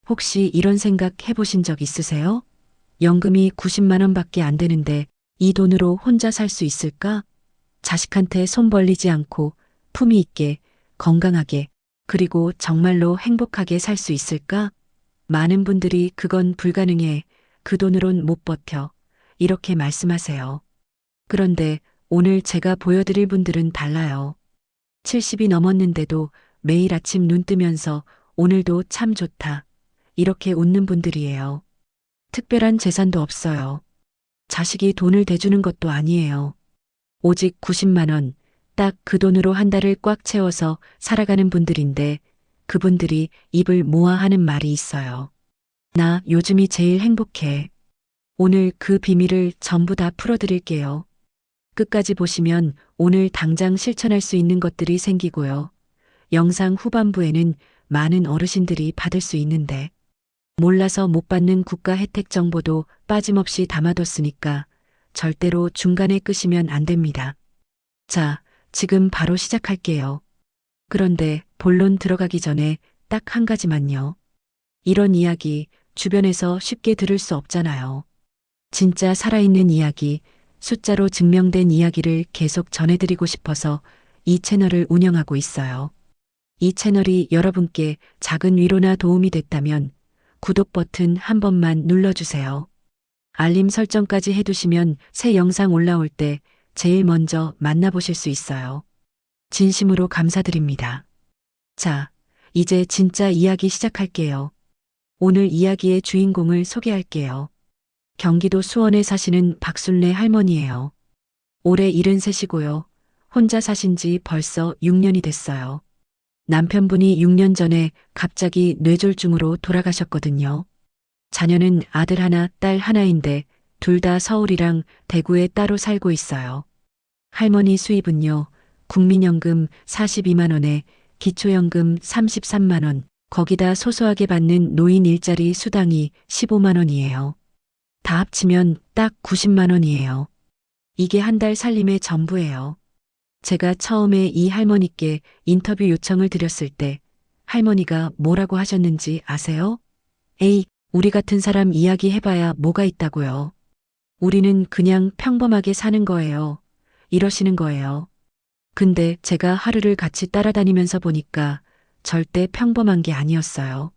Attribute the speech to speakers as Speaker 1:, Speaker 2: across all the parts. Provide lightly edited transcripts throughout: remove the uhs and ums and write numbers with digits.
Speaker 1: 혹시 이런 생각 해보신 적 있으세요? 연금이 90만 원밖에 안 되는데 이 돈으로 혼자 살 수 있을까? 자식한테 손 벌리지 않고 품위 있게, 건강하게, 그리고 정말로 행복하게 살 수 있을까? 많은 분들이 그건 불가능해. 그 돈으론 못 버텨. 이렇게 말씀하세요. 그런데 오늘 제가 보여드릴 분들은 달라요. 70이 넘었는데도 매일 아침 눈 뜨면서 오늘도 참 좋다. 이렇게 웃는 분들이에요. 특별한 재산도 없어요. 자식이 돈을 대주는 것도 아니에요. 오직 90만 원, 딱 그 돈으로 한 달을 꽉 채워서 살아가는 분들인데 그분들이 입을 모아 하는 말이 있어요. 나 요즘이 제일 행복해. 오늘 그 비밀을 전부 다 풀어드릴게요. 끝까지 보시면 오늘 당장 실천할 수 있는 것들이 생기고요. 영상 후반부에는 많은 어르신들이 받을 수 있는데 몰라서 못 받는 국가 혜택 정보도 빠짐없이 담아뒀으니까 절대로 중간에 끄시면 안 됩니다. 자, 지금 바로 시작할게요. 그런데 본론 들어가기 전에 딱 한 가지만요. 이런 이야기 주변에서 쉽게 들을 수 없잖아요. 진짜 살아있는 이야기, 숫자로 증명된 이야기를 계속 전해드리고 싶어서 이 채널을 운영하고 있어요. 이 채널이 여러분께 작은 위로나 도움이 됐다면 구독 버튼 한 번만 눌러주세요. 알림 설정까지 해두시면 새 영상 올라올 때 제일 먼저 만나보실 수 있어요. 진심으로 감사드립니다. 자, 이제 진짜 이야기 시작할게요. 오늘 이야기의 주인공을 소개할게요. 경기도 수원에 사시는 박순례 할머니예요. 올해 73이고요. 혼자 사신 지 벌써 6년이 됐어요. 남편분이 6년 전에 갑자기 뇌졸중으로 돌아가셨거든요. 자녀는 아들 하나, 딸 하나인데 둘 다 서울이랑 대구에 따로 살고 있어요. 할머니 수입은요, 국민연금 42만 원에 기초연금 33만 원, 거기다 소소하게 받는 노인 일자리 수당이 15만 원이에요. 다 합치면 딱 90만 원이에요. 이게 한 달 살림의 전부예요. 제가 처음에 이 할머니께 인터뷰 요청을 드렸을 때 할머니가 뭐라고 하셨는지 아세요? 에이, 우리 같은 사람 이야기 해봐야 뭐가 있다고요. 우리는 그냥 평범하게 사는 거예요. 이러시는 거예요. 근데 제가 하루를 같이 따라다니면서 보니까 절대 평범한 게 아니었어요.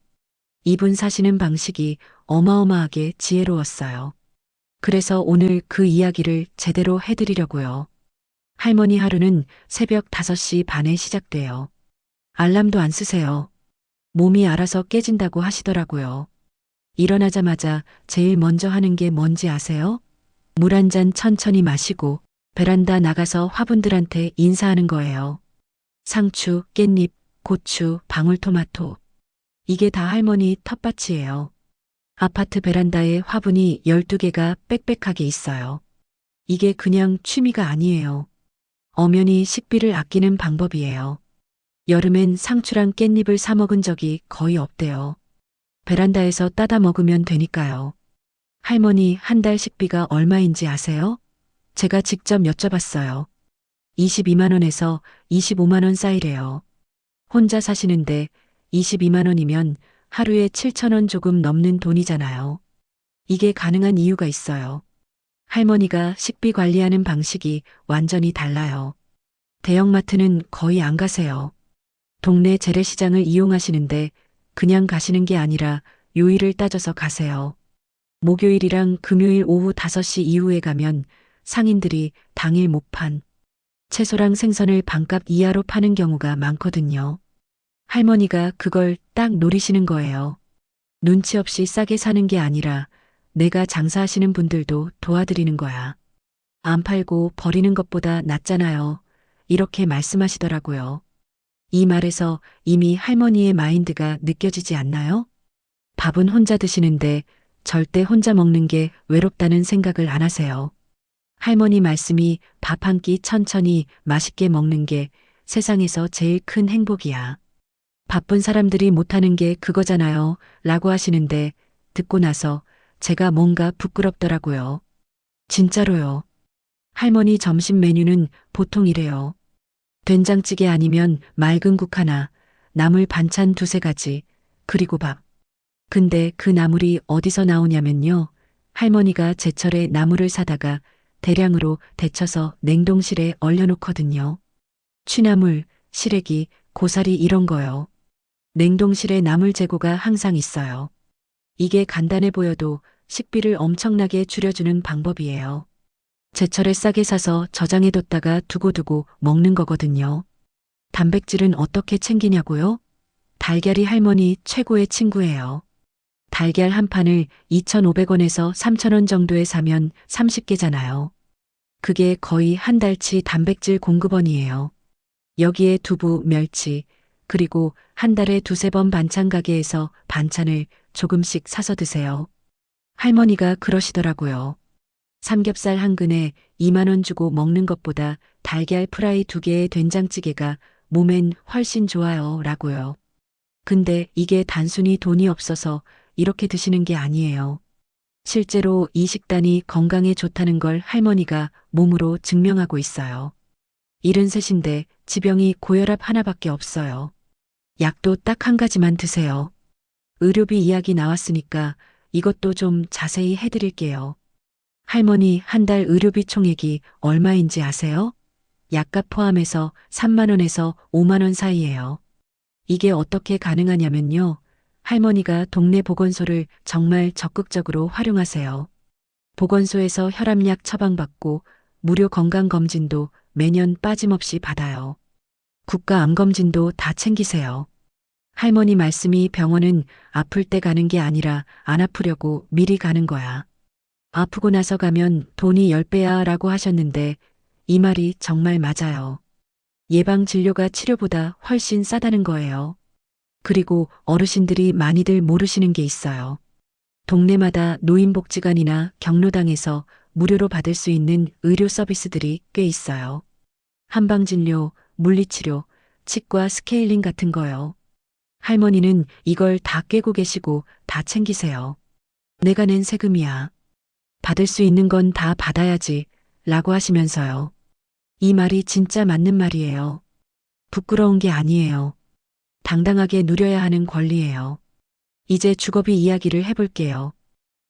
Speaker 1: 이분 사시는 방식이 어마어마하게 지혜로웠어요. 그래서 오늘 그 이야기를 제대로 해드리려고요. 할머니 하루는 새벽 5시 반에 시작돼요. 알람도 안 쓰세요. 몸이 알아서 깨진다고 하시더라고요. 일어나자마자 제일 먼저 하는 게 뭔지 아세요? 물 한 잔 천천히 마시고 베란다 나가서 화분들한테 인사하는 거예요. 상추, 깻잎, 고추, 방울토마토. 이게 다 할머니 텃밭이에요. 아파트 베란다에 화분이 12개가 빽빽하게 있어요. 이게 그냥 취미가 아니에요. 엄연히 식비를 아끼는 방법이에요. 여름엔 상추랑 깻잎을 사 먹은 적이 거의 없대요. 베란다에서 따다 먹으면 되니까요. 할머니 한 달 식비가 얼마인지 아세요? 제가 직접 여쭤봤어요. 22만 원에서 25만 원 사이래요. 혼자 사시는데 22만 원이면 하루에 7천 원 조금 넘는 돈이잖아요. 이게 가능한 이유가 있어요. 할머니가 식비 관리하는 방식이 완전히 달라요. 대형마트는 거의 안 가세요. 동네 재래시장을 이용하시는데 그냥 가시는 게 아니라 요일을 따져서 가세요. 목요일이랑 금요일 오후 5시 이후에 가면 상인들이 당일 못 판 채소랑 생선을 반값 이하로 파는 경우가 많거든요. 할머니가 그걸 딱 노리시는 거예요. 눈치 없이 싸게 사는 게 아니라 내가 장사하시는 분들도 도와드리는 거야. 안 팔고 버리는 것보다 낫잖아요. 이렇게 말씀하시더라고요. 이 말에서 이미 할머니의 마인드가 느껴지지 않나요? 밥은 혼자 드시는데 절대 혼자 먹는 게 외롭다는 생각을 안 하세요. 할머니 말씀이 밥 한 끼 천천히 맛있게 먹는 게 세상에서 제일 큰 행복이야. 바쁜 사람들이 못하는 게 그거잖아요. 라고 하시는데 듣고 나서 제가 뭔가 부끄럽더라고요. 진짜로요. 할머니 점심 메뉴는 보통 이래요. 된장찌개 아니면 맑은 국 하나, 나물 반찬 두세 가지, 그리고 밥. 근데 그 나물이 어디서 나오냐면요. 할머니가 제철에 나물을 사다가 대량으로 데쳐서 냉동실에 얼려놓거든요. 취나물, 시래기, 고사리 이런 거요. 냉동실에 나물 재고가 항상 있어요. 이게 간단해 보여도 식비를 엄청나게 줄여주는 방법이에요. 제철에 싸게 사서 저장해뒀다가 두고두고 먹는 거거든요. 단백질은 어떻게 챙기냐고요? 달걀이 할머니 최고의 친구예요. 달걀 한 판을 2,500원에서 3,000원 정도에 사면 30개잖아요. 그게 거의 한 달치 단백질 공급원이에요. 여기에 두부, 멸치, 그리고 한 달에 두세 번 반찬 가게에서 반찬을 조금씩 사서 드세요. 할머니가 그러시더라고요. 삼겹살 한 근에 2만 원 주고 먹는 것보다 달걀 프라이 2개의 된장찌개가 몸엔 훨씬 좋아요. 라고요. 근데 이게 단순히 돈이 없어서 이렇게 드시는 게 아니에요. 실제로 이 식단이 건강에 좋다는 걸 할머니가 몸으로 증명하고 있어요. 73인데 지병이 고혈압 하나밖에 없어요. 약도 딱 한 가지만 드세요. 의료비 이야기 나왔으니까 이것도 좀 자세히 해드릴게요. 할머니 한 달 의료비 총액이 얼마인지 아세요? 약값 포함해서 3만 원에서 5만 원 사이예요. 이게 어떻게 가능하냐면요. 할머니가 동네 보건소를 정말 적극적으로 활용하세요. 보건소에서 혈압약 처방받고 무료 건강검진도 매년 빠짐없이 받아요. 국가 암검진도 다 챙기세요. 할머니 말씀이 병원은 아플 때 가는 게 아니라 안 아프려고 미리 가는 거야. 아프고 나서 가면 돈이 10배야 라고 하셨는데 이 말이 정말 맞아요. 예방 진료가 치료보다 훨씬 싸다는 거예요. 그리고 어르신들이 많이들 모르시는 게 있어요. 동네마다 노인복지관이나 경로당에서 무료로 받을 수 있는 의료 서비스들이 꽤 있어요. 한방진료, 물리치료, 치과 스케일링 같은 거요. 할머니는 이걸 다 꿰고 계시고 다 챙기세요. 내가 낸 세금이야. 받을 수 있는 건 다 받아야지 라고 하시면서요. 이 말이 진짜 맞는 말이에요. 부끄러운 게 아니에요. 당당하게 누려야 하는 권리예요. 이제 주거비 이야기를 해볼게요.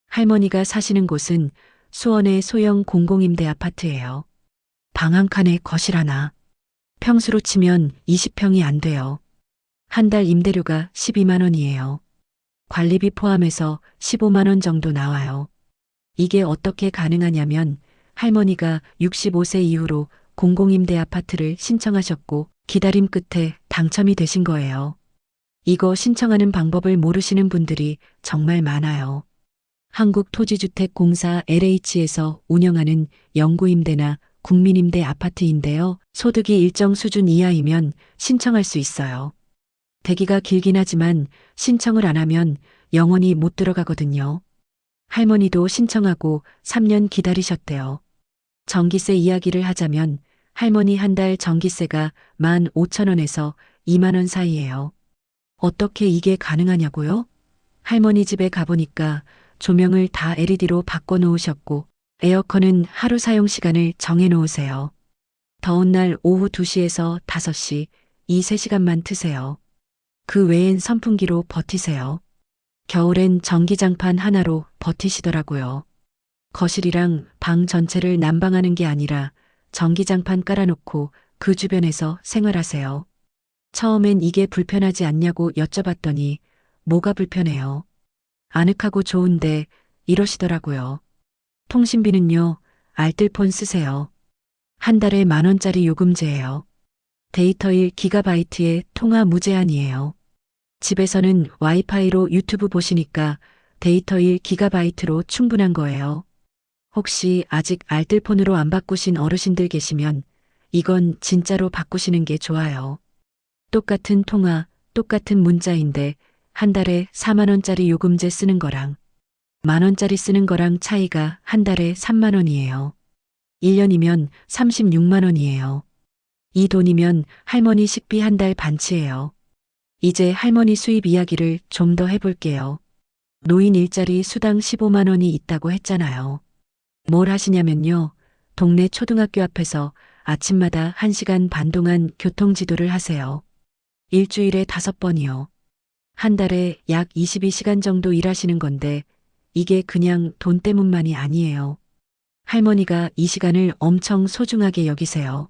Speaker 1: 할머니가 사시는 곳은 수원의 소형 공공임대 아파트예요. 방 한 칸에 거실 하나. 평수로 치면 20평이 안 돼요. 한 달 임대료가 12만 원이에요. 관리비 포함해서 15만 원 정도 나와요. 이게 어떻게 가능하냐면 할머니가 65세 이후로 공공임대 아파트를 신청하셨고 기다림 끝에 당첨이 되신 거예요. 이거 신청하는 방법을 모르시는 분들이 정말 많아요. 한국토지주택공사 LH에서 운영하는 영구임대나 국민임대 아파트인데요. 소득이 일정 수준 이하이면 신청할 수 있어요. 대기가 길긴 하지만 신청을 안 하면 영원히 못 들어가거든요. 할머니도 신청하고 3년 기다리셨대요. 전기세 이야기를 하자면 할머니 한 달 전기세가 15,000원에서 2만 원 사이예요. 어떻게 이게 가능하냐고요? 할머니 집에 가보니까 조명을 다 LED로 바꿔놓으셨고 에어컨은 하루 사용 시간을 정해놓으세요. 더운 날 오후 2시에서 5시 이 3시간만 트세요. 그 외엔 선풍기로 버티세요. 겨울엔 전기장판 하나로 버티시더라고요. 거실이랑 방 전체를 난방하는 게 아니라 전기장판 깔아놓고 그 주변에서 생활하세요. 처음엔 이게 불편하지 않냐고 여쭤봤더니 뭐가 불편해요? 아늑하고 좋은데 이러시더라고요. 통신비는요, 알뜰폰 쓰세요. 한 달에 10,000원짜리 요금제예요. 데이터 1GB에 통화 무제한이에요. 집에서는 와이파이로 유튜브 보시니까 데이터 1GB로 충분한 거예요. 혹시 아직 알뜰폰으로 안 바꾸신 어르신들 계시면 이건 진짜로 바꾸시는 게 좋아요. 똑같은 통화, 똑같은 문자인데 한 달에 4만 원짜리 요금제 쓰는 거랑 10,000원짜리 쓰는 거랑 차이가 한 달에 3만 원이에요. 1년이면 36만 원이에요. 이 돈이면 할머니 식비 한 달 반치예요. 이제 할머니 수입 이야기를 좀 더 해볼게요. 노인 일자리 수당 15만 원이 있다고 했잖아요. 뭘 하시냐면요. 동네 초등학교 앞에서 아침마다 1시간 반 동안 교통지도를 하세요. 일주일에 5번이요. 한 달에 약 22시간 정도 일하시는 건데 이게 그냥 돈 때문만이 아니에요. 할머니가 이 시간을 엄청 소중하게 여기세요.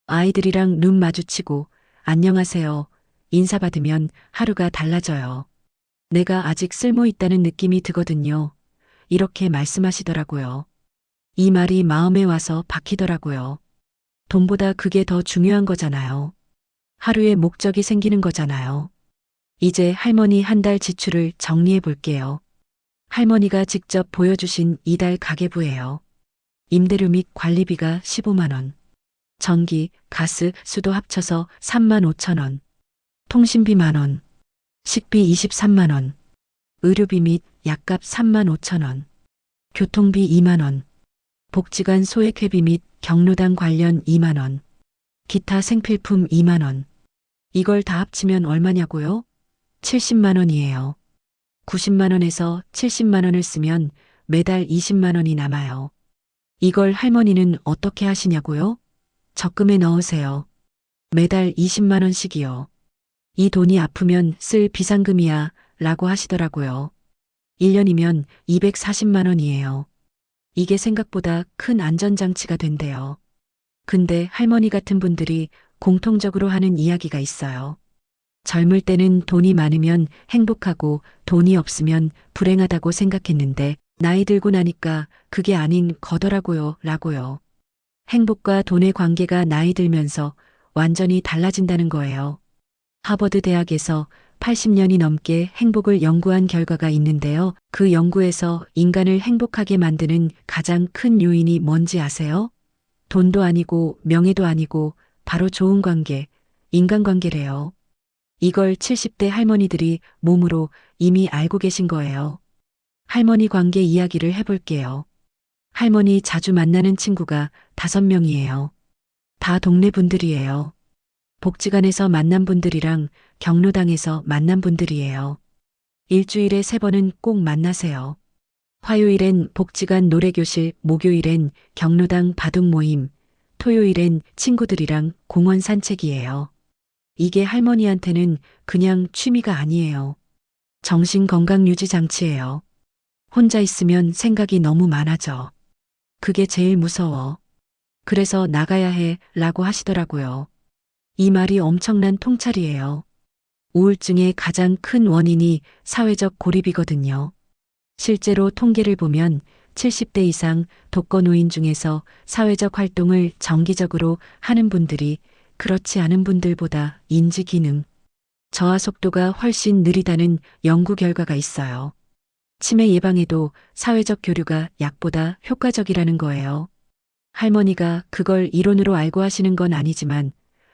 Speaker 1: 아이들이랑 눈 마주치고 안녕하세요. 인사받으면 하루가 달라져요. 내가 아직 쓸모 있다는 느낌이 드거든요. 이렇게 말씀하시더라고요. 이 말이 마음에 와서 박히더라고요. 돈보다 그게 더 중요한 거잖아요. 하루에 목적이 생기는 거잖아요. 이제 할머니 한 달 지출을 정리해 볼게요. 할머니가 직접 보여주신 이달 가계부예요. 임대료 및 관리비가 15만 원. 전기, 가스, 수도 합쳐서 3만 5천 원. 통신비 만 원. 식비 23만 원. 의료비 및 약값 3만 5천 원. 교통비 2만 원. 복지관 소액회비 및 경로당 관련 2만 원. 기타 생필품 2만 원. 이걸 다 합치면 얼마냐고요? 70만 원이에요. 90만 원에서 70만 원을 쓰면 매달 20만 원이 남아요. 이걸 할머니는 어떻게 하시냐고요? 적금에 넣으세요. 매달 20만 원씩이요. 이 돈이 아프면 쓸 비상금이야 라고 하시더라고요. 1년이면 240만 원이에요. 이게 생각보다 큰 안전장치가 된대요. 근데 할머니 같은 분들이 공통적으로 하는 이야기가 있어요. 젊을 때는 돈이 많으면 행복하고 돈이 없으면 불행하다고 생각했는데 나이 들고 나니까 그게 아닌 거더라고요 라고요. 행복과 돈의 관계가 나이 들면서 완전히 달라진다는 거예요. 하버드 대학에서 80년이 넘게 행복을 연구한 결과가 있는데요. 그 연구에서 인간을 행복하게 만드는 가장 큰 요인이 뭔지 아세요? 돈도 아니고 명예도 아니고 바로 좋은 관계, 인간관계래요. 이걸 70대 할머니들이 몸으로 이미 알고 계신 거예요. 할머니 관계 이야기를 해볼게요. 할머니 자주 만나는 친구가 5명이에요. 다 동네 분들이에요. 복지관에서 만난 분들이랑 경로당에서 만난 분들이에요. 일주일에 3번은 꼭 만나세요. 화요일엔 복지관 노래교실, 목요일엔 경로당 바둑 모임, 토요일엔 친구들이랑 공원 산책이에요. 이게 할머니한테는 그냥 취미가 아니에요. 정신 건강 유지 장치예요. 혼자 있으면 생각이 너무 많아져. 그게 제일 무서워. 그래서 나가야 해 라고 하시더라고요. 이 말이 엄청난 통찰이에요. 우울증의 가장 큰 원인이 사회적 고립이거든요. 실제로 통계를 보면 70대 이상 독거노인 중에서 사회적 활동을 정기적으로 하는 분들이 그렇지 않은 분들보다 인지 기능, 저하 속도가 훨씬 느리다는 연구 결과가 있어요. 치매 예방에도 사회적 교류가 약보다 효과적이라는 거예요. 할머니가 그걸 이론으로 알고 하시는 건 아니지만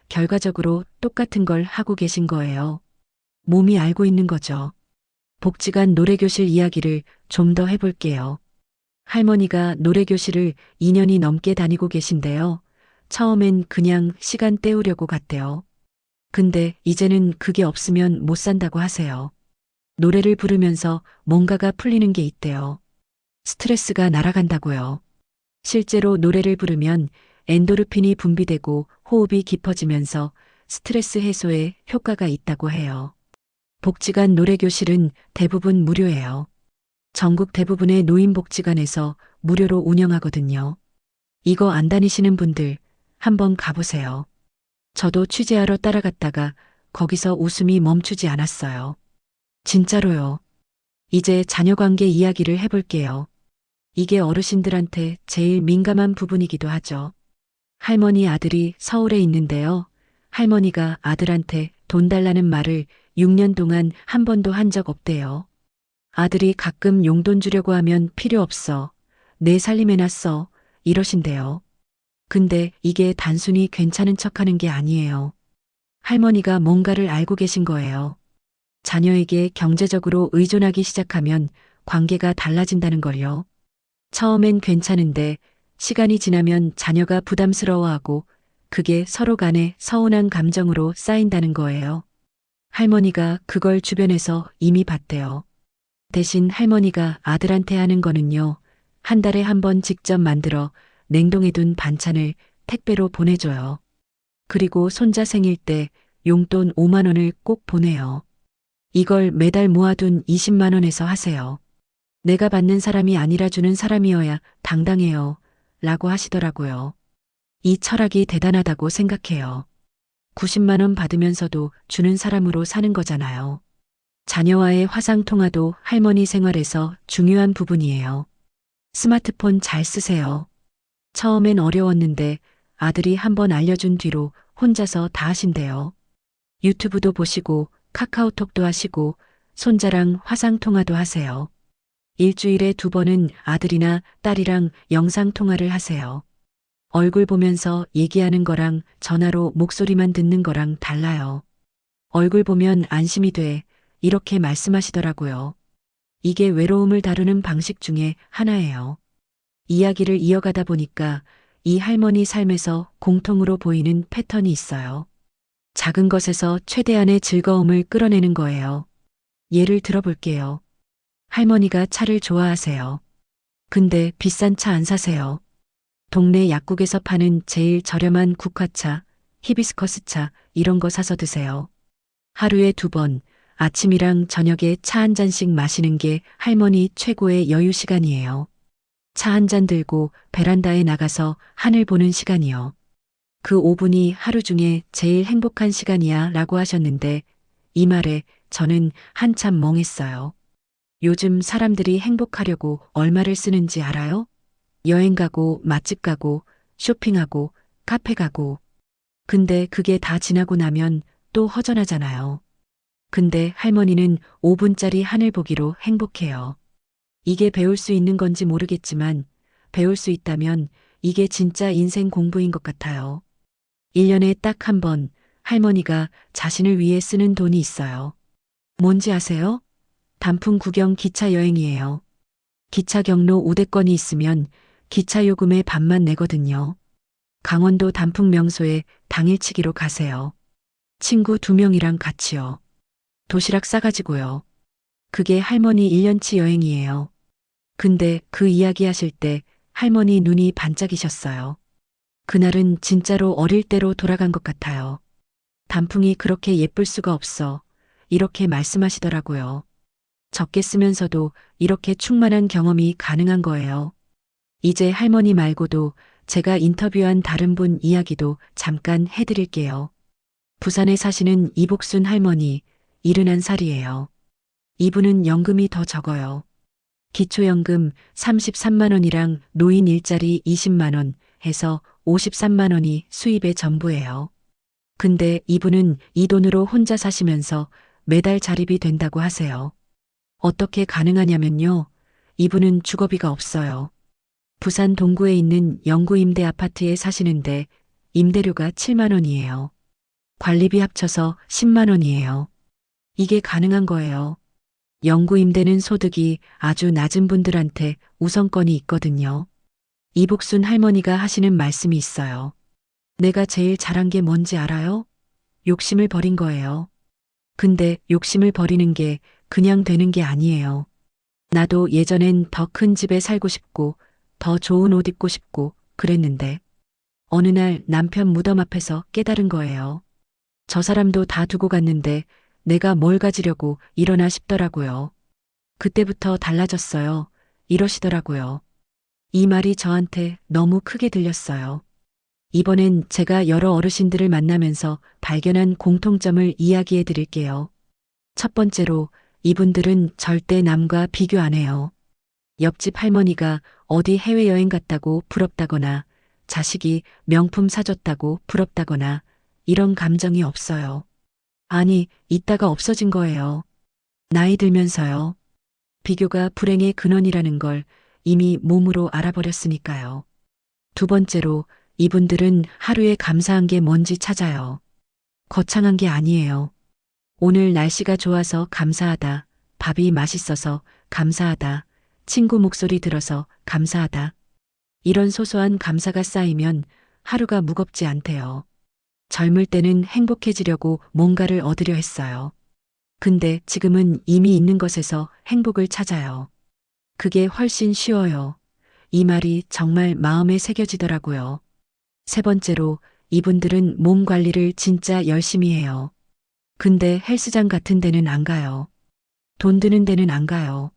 Speaker 1: 결과적으로 똑같은 걸 하고 계신 거예요. 몸이 알고 있는 거죠. 복지관 노래교실 이야기를 좀 더 해볼게요. 할머니가 노래교실을 2년이 넘게 다니고 계신데요. 처음엔 그냥 시간 때우려고 갔대요. 근데 이제는 그게 없으면 못 산다고 하세요. 노래를 부르면서 뭔가가 풀리는 게 있대요. 스트레스가 날아간다고요. 실제로 노래를 부르면 엔도르핀이 분비되고 호흡이 깊어지면서 스트레스 해소에 효과가 있다고 해요. 복지관 노래교실은 대부분 무료예요. 전국 대부분의 노인복지관에서 무료로 운영하거든요. 이거 안 다니시는 분들 한번 가보세요. 저도 취재하러 따라갔다가 거기서 웃음이 멈추지 않았어요. 진짜로요. 이제 자녀관계 이야기를 해볼게요. 이게 어르신들한테 제일 민감한 부분이기도 하죠. 할머니 아들이 서울에 있는데요. 할머니가 아들한테 돈 달라는 말을 6년 동안 한 번도 한 적 없대요. 아들이 가끔 용돈 주려고 하면 필요 없어. 내 살림해놨어. 이러신대요. 근데 이게 단순히 괜찮은 척하는 게 아니에요. 할머니가 뭔가를 알고 계신 거예요. 자녀에게 경제적으로 의존하기 시작하면 관계가 달라진다는 걸요. 처음엔 괜찮은데 시간이 지나면 자녀가 부담스러워하고 그게 서로 간에 서운한 감정으로 쌓인다는 거예요. 할머니가 그걸 주변에서 이미 봤대요. 대신 할머니가 아들한테 하는 거는요. 한 달에 한 번 직접 만들어 냉동해둔 반찬을 택배로 보내줘요. 그리고 손자 생일 때 용돈 5만 원을 꼭 보내요. 이걸 매달 모아둔 20만 원에서 하세요. 내가 받는 사람이 아니라 주는 사람이어야 당당해요. 라고 하시더라고요. 이 철학이 대단하다고 생각해요. 90만 원 받으면서도 주는 사람으로 사는 거잖아요. 자녀와의 화상통화도 할머니 생활에서 중요한 부분이에요. 스마트폰 잘 쓰세요. 처음엔 어려웠는데 아들이 한번 알려준 뒤로 혼자서 다 하신대요. 유튜브도 보시고 카카오톡도 하시고 손자랑 화상통화도 하세요. 일주일에 2번은 아들이나 딸이랑 영상통화를 하세요. 얼굴 보면서 얘기하는 거랑 전화로 목소리만 듣는 거랑 달라요. 얼굴 보면 안심이 돼. 이렇게 말씀하시더라고요. 이게 외로움을 다루는 방식 중에 하나예요. 이야기를 이어가다 보니까 이 할머니 삶에서 공통으로 보이는 패턴이 있어요. 작은 것에서 최대한의 즐거움을 끌어내는 거예요. 예를 들어볼게요. 할머니가 차를 좋아하세요. 근데 비싼 차 안 사세요. 동네 약국에서 파는 제일 저렴한 국화차, 히비스커스 차 이런 거 사서 드세요. 하루에 2번 아침이랑 저녁에 차 한 잔씩 마시는 게 할머니 최고의 여유 시간이에요. 차 한 잔 들고 베란다에 나가서 하늘 보는 시간이요. 그 5분이 하루 중에 제일 행복한 시간이야 라고 하셨는데 이 말에 저는 한참 멍했어요. 요즘 사람들이 행복하려고 얼마를 쓰는지 알아요? 여행 가고 맛집 가고 쇼핑하고 카페 가고. 근데 그게 다 지나고 나면 또 허전하잖아요. 근데 할머니는 5분짜리 하늘 보기로 행복해요. 이게 배울 수 있는 건지 모르겠지만 배울 수 있다면 이게 진짜 인생 공부인 것 같아요. 1년에 딱 한 번 할머니가 자신을 위해 쓰는 돈이 있어요. 뭔지 아세요? 단풍 구경 기차 여행이에요. 기차 경로 우대권이 있으면 기차 요금의 반만 내거든요. 강원도 단풍 명소에 당일치기로 가세요. 친구 2명이랑 같이요. 도시락 싸가지고요. 그게 할머니 1년치 여행이에요. 근데 그 이야기 하실 때 할머니 눈이 반짝이셨어요. 그날은 진짜로 어릴 때로 돌아간 것 같아요. 단풍이 그렇게 예쁠 수가 없어. 이렇게 말씀하시더라고요. 적게 쓰면서도 이렇게 충만한 경험이 가능한 거예요. 이제 할머니 말고도 제가 인터뷰한 다른 분 이야기도 잠깐 해드릴게요. 부산에 사시는 이복순 할머니, 71살이에요. 이분은 연금이 더 적어요. 기초연금 33만 원이랑 노인 일자리 20만 원 해서 53만 원이 수입의 전부예요. 근데 이분은 이 돈으로 혼자 사시면서 매달 자립이 된다고 하세요. 어떻게 가능하냐면요. 이분은 주거비가 없어요. 부산 동구에 있는 영구 임대 아파트에 사시는데 임대료가 7만 원이에요. 관리비 합쳐서 10만 원이에요. 이게 가능한 거예요. 영구 임대는 소득이 아주 낮은 분들한테 우선권이 있거든요. 이복순 할머니가 하시는 말씀이 있어요. 내가 제일 잘한 게 뭔지 알아요? 욕심을 버린 거예요. 근데 욕심을 버리는 게 그냥 되는 게 아니에요. 나도 예전엔 더 큰 집에 살고 싶고 더 좋은 옷 입고 싶고 그랬는데 어느 날 남편 무덤 앞에서 깨달은 거예요. 저 사람도 다 두고 갔는데 내가 뭘 가지려고 이러나 싶더라고요. 그때부터 달라졌어요. 이러시더라고요. 이 말이 저한테 너무 크게 들렸어요. 이번엔 제가 여러 어르신들을 만나면서 발견한 공통점을 이야기해 드릴게요. 첫 번째로 이분들은 절대 남과 비교 안 해요. 옆집 할머니가 어디 해외여행 갔다고 부럽다거나 자식이 명품 사줬다고 부럽다거나 이런 감정이 없어요. 아니, 있다가 없어진 거예요. 나이 들면서요. 비교가 불행의 근원이라는 걸 이미 몸으로 알아버렸으니까요. 두 번째로 이분들은 하루에 감사한 게 뭔지 찾아요. 거창한 게 아니에요. 오늘 날씨가 좋아서 감사하다. 밥이 맛있어서 감사하다. 친구 목소리 들어서 감사하다. 이런 소소한 감사가 쌓이면 하루가 무겁지 않대요. 젊을 때는 행복해지려고 뭔가를 얻으려 했어요. 근데 지금은 이미 있는 것에서 행복을 찾아요. 그게 훨씬 쉬워요. 이 말이 정말 마음에 새겨지더라고요. 세 번째로 이분들은 몸 관리를 진짜 열심히 해요. 근데 헬스장 같은 데는 안 가요. 돈 드는 데는 안 가요.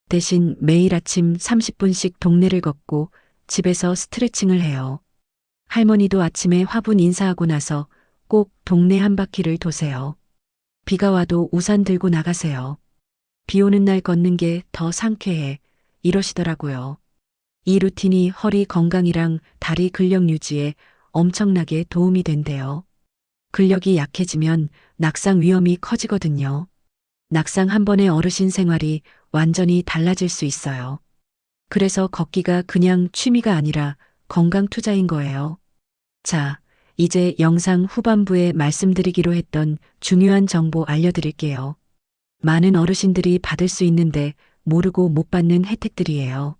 Speaker 1: 대신 매일 아침 30분씩 동네를 걷고 집에서 스트레칭을 해요. 할머니도 아침에 화분 인사하고 나서 꼭 동네 한 바퀴를 도세요. 비가 와도 우산 들고 나가세요. 비 오는 날 걷는 게 더 상쾌해. 이러시더라고요. 이 루틴이 허리 건강이랑 다리 근력 유지에 엄청나게 도움이 된대요. 근력이 약해지면 낙상 위험이 커지거든요. 낙상 한 번의 어르신 생활이 완전히 달라질 수 있어요. 그래서 걷기가 그냥 취미가 아니라 건강 투자인 거예요. 자, 이제 영상 후반부에 말씀드리기로 했던 중요한 정보 알려드릴게요. 많은 어르신들이 받을 수 있는데 모르고 못 받는 혜택들이에요.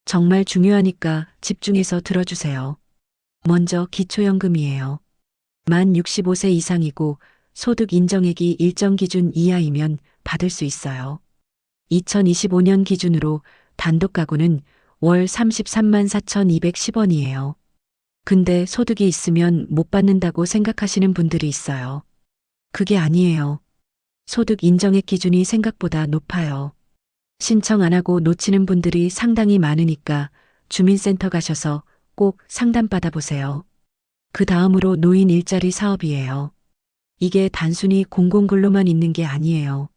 Speaker 1: 정말 중요하니까 집중해서 들어주세요. 먼저 기초연금이에요. 만 65세 이상이고 소득 인정액이 일정 기준 이하이면 받을 수 있어요. 2025년 기준으로 단독 가구는 월 33만 4,210원이에요. 근데 소득이 있으면 못 받는다고 생각하시는 분들이 있어요. 그게 아니에요. 소득 인정액 기준이 생각보다 높아요. 신청 안 하고 놓치는 분들이 상당히 많으니까 주민센터 가셔서 꼭 상담 받아보세요. 그 다음으로 노인 일자리 사업이에요. 이게 단순히 공공근로만 있는 게 아니에요.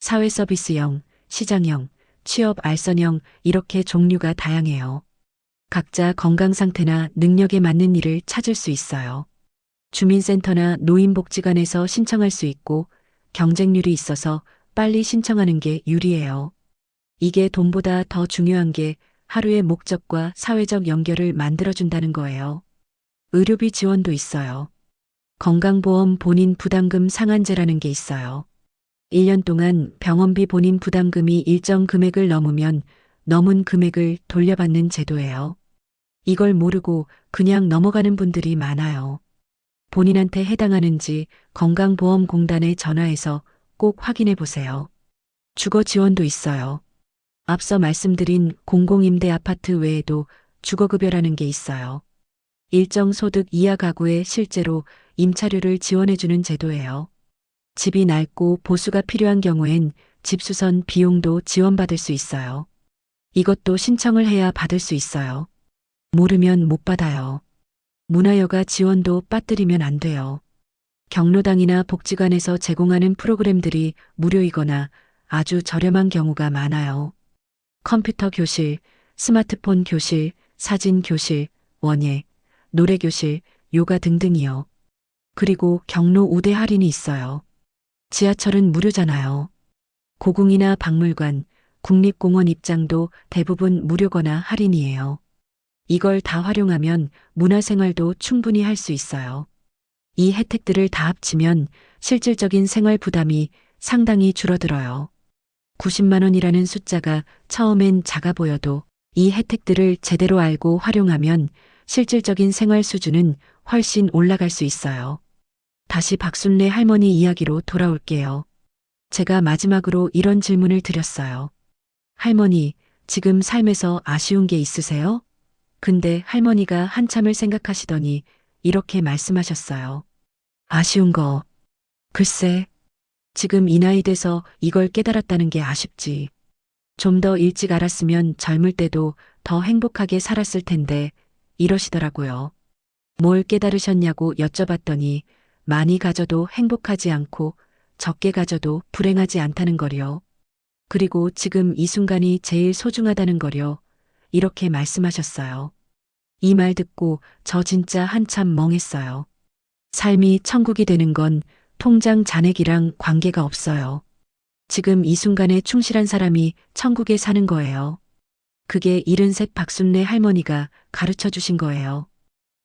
Speaker 1: 사회서비스형, 시장형, 취업 알선형 이렇게 종류가 다양해요. 각자 건강 상태나 능력에 맞는 일을 찾을 수 있어요. 주민센터나 노인복지관에서 신청할 수 있고 경쟁률이 있어서 빨리 신청하는 게 유리해요. 이게 돈보다 더 중요한 게 하루의 목적과 사회적 연결을 만들어준다는 거예요. 의료비 지원도 있어요. 건강보험 본인 부담금 상한제라는 게 있어요. 1년 동안 병원비 본인 부담금이 일정 금액을 넘으면 넘은 금액을 돌려받는 제도예요. 이걸 모르고 그냥 넘어가는 분들이 많아요. 본인한테 해당하는지 건강보험공단에 전화해서 꼭 확인해 보세요. 주거 지원도 있어요. 앞서 말씀드린 공공임대 아파트 외에도 주거급여라는 게 있어요. 일정 소득 이하 가구에 실제로 임차료를 지원해주는 제도예요. 집이 낡고 보수가 필요한 경우엔 집수선 비용도 지원받을 수 있어요. 이것도 신청을 해야 받을 수 있어요. 모르면 못 받아요. 문화여가 지원도 빠뜨리면 안 돼요. 경로당이나 복지관에서 제공하는 프로그램들이 무료이거나 아주 저렴한 경우가 많아요. 컴퓨터 교실, 스마트폰 교실, 사진 교실, 원예, 노래 교실, 요가 등등이요. 그리고 경로 우대 할인이 있어요. 지하철은 무료잖아요. 고궁이나 박물관, 국립공원 입장도 대부분 무료거나 할인이에요. 이걸 다 활용하면 문화생활도 충분히 할 수 있어요. 이 혜택들을 다 합치면 실질적인 생활 부담이 상당히 줄어들어요. 90만 원이라는 숫자가 처음엔 작아 보여도 이 혜택들을 제대로 알고 활용하면 실질적인 생활 수준은 훨씬 올라갈 수 있어요. 다시 박순례 할머니 이야기로 돌아올게요. 제가 마지막으로 이런 질문을 드렸어요. 할머니, 지금 삶에서 아쉬운 게 있으세요? 근데 할머니가 한참을 생각하시더니 이렇게 말씀하셨어요. 아쉬운 거. 글쎄, 지금 이 나이 돼서 이걸 깨달았다는 게 아쉽지. 좀 더 일찍 알았으면 젊을 때도 더 행복하게 살았을 텐데, 이러시더라고요. 뭘 깨달으셨냐고 여쭤봤더니 많이 가져도 행복하지 않고 적게 가져도 불행하지 않다는 거려. 그리고 지금 이 순간이 제일 소중하다는 거려. 이렇게 말씀하셨어요. 이 말 듣고 저 진짜 한참 멍했어요. 삶이 천국이 되는 건 통장 잔액이랑 관계가 없어요. 지금 이 순간에 충실한 사람이 천국에 사는 거예요. 그게 73 박순례 할머니가 가르쳐 주신 거예요.